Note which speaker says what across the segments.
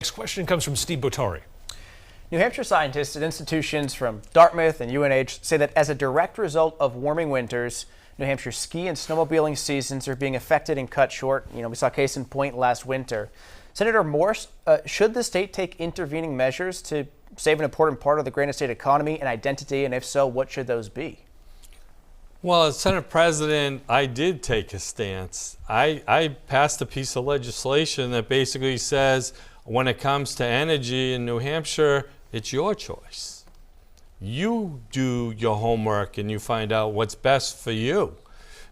Speaker 1: Next question comes from Steve Botari.
Speaker 2: New Hampshire scientists at institutions from Dartmouth and UNH say that as a direct result of warming winters, New Hampshire ski and snowmobiling seasons are being affected and cut short. We saw case in point last winter. Senator Morse, should the state take intervening measures to save an important part of the Granite State economy and identity, and if so, what should those be?
Speaker 3: Well, as Senate President, I did take a stance. I passed a piece of legislation that basically says when it comes to energy in New Hampshire, it's your choice. You do your homework and you find out what's best for you.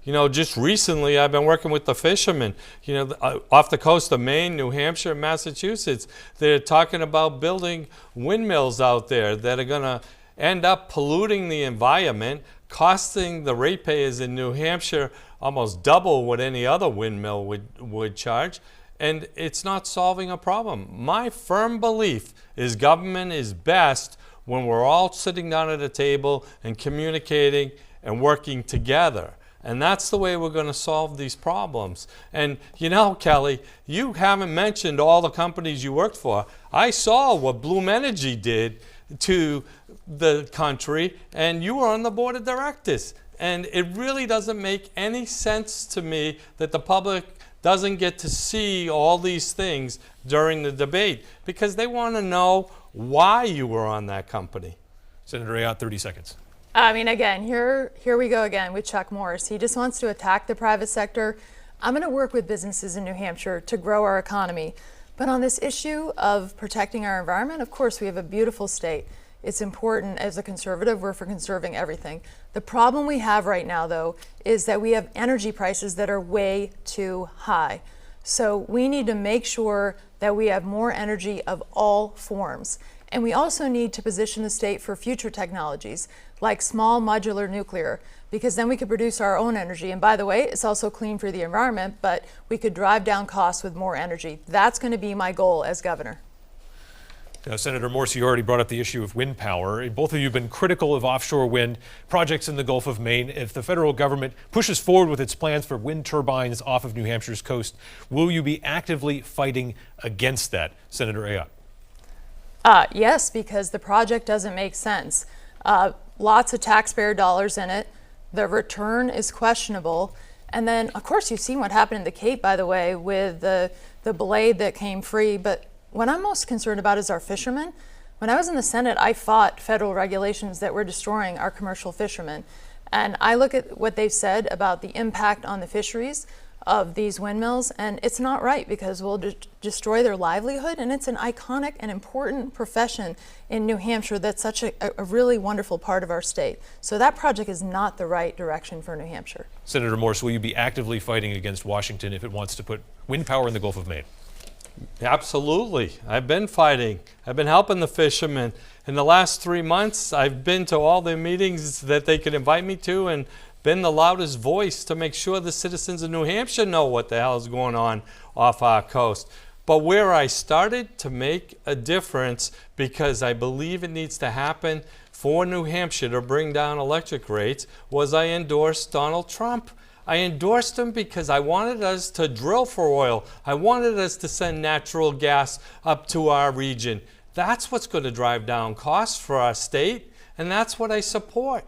Speaker 3: Just recently I've been working with the fishermen, off the coast of Maine, New Hampshire, Massachusetts. They're talking about building windmills out there that are going to end up polluting the environment, costing the ratepayers in New Hampshire almost double what any other windmill would charge. And it's not solving a problem. My firm belief is government is best when we're all sitting down at a table and communicating and working together. And that's the way we're going to solve these problems. And Kelly, you haven't mentioned all the companies you worked for. I saw what Bloom Energy did to the country, and you were on the board of directors. And it really doesn't make any sense to me that the public doesn't get to see all these things during the debate because they want to know why you were on that company.
Speaker 1: Senator Ayotte, 30 seconds.
Speaker 4: Again, here we go again with Chuck Morse. He just wants to attack the private sector. I'm going to work with businesses in New Hampshire to grow our economy. But on this issue of protecting our environment, of course, we have a beautiful state. It's important. As a conservative, we're for conserving everything. The problem we have right now, though, is that we have energy prices that are way too high. So we need to make sure that we have more energy of all forms. And we also need to position the state for future technologies like small modular nuclear, because then we could produce our own energy. And by the way, it's also clean for the environment, but we could drive down costs with more energy. That's going to be my goal as governor.
Speaker 1: Now, Senator Morse, you already brought up the issue of wind power. Both of you have been critical of offshore wind projects in the Gulf of Maine. If the federal government pushes forward with its plans for wind turbines off of New Hampshire's coast, will you be actively fighting against that, Senator Ayotte?
Speaker 4: Yes, because the project doesn't make sense. Lots of taxpayer dollars in it. The return is questionable. And then, of course, you've seen what happened in the Cape, by the way, with the blade that came free. But what I'm most concerned about is our fishermen. When I was in the Senate, I fought federal regulations that were destroying our commercial fishermen. And I look at what they've said about the impact on the fisheries of these windmills, and it's not right because we'll destroy their livelihood, and it's an iconic and important profession in New Hampshire that's such a really wonderful part of our state. So that project is not the right direction for New Hampshire.
Speaker 1: Senator Morse, will you be actively fighting against Washington if it wants to put wind power in the Gulf of Maine?
Speaker 3: Absolutely. I've been fighting. I've been helping the fishermen. In the last 3 months, I've been to all the meetings that they could invite me to and been the loudest voice to make sure the citizens of New Hampshire know what the hell is going on off our coast. But where I started to make a difference, because I believe it needs to happen for New Hampshire to bring down electric rates, was I endorsed Donald Trump. I endorsed him because I wanted us to drill for oil. I wanted us to send natural gas up to our region. That's what's going to drive down costs for our state, and that's what I support.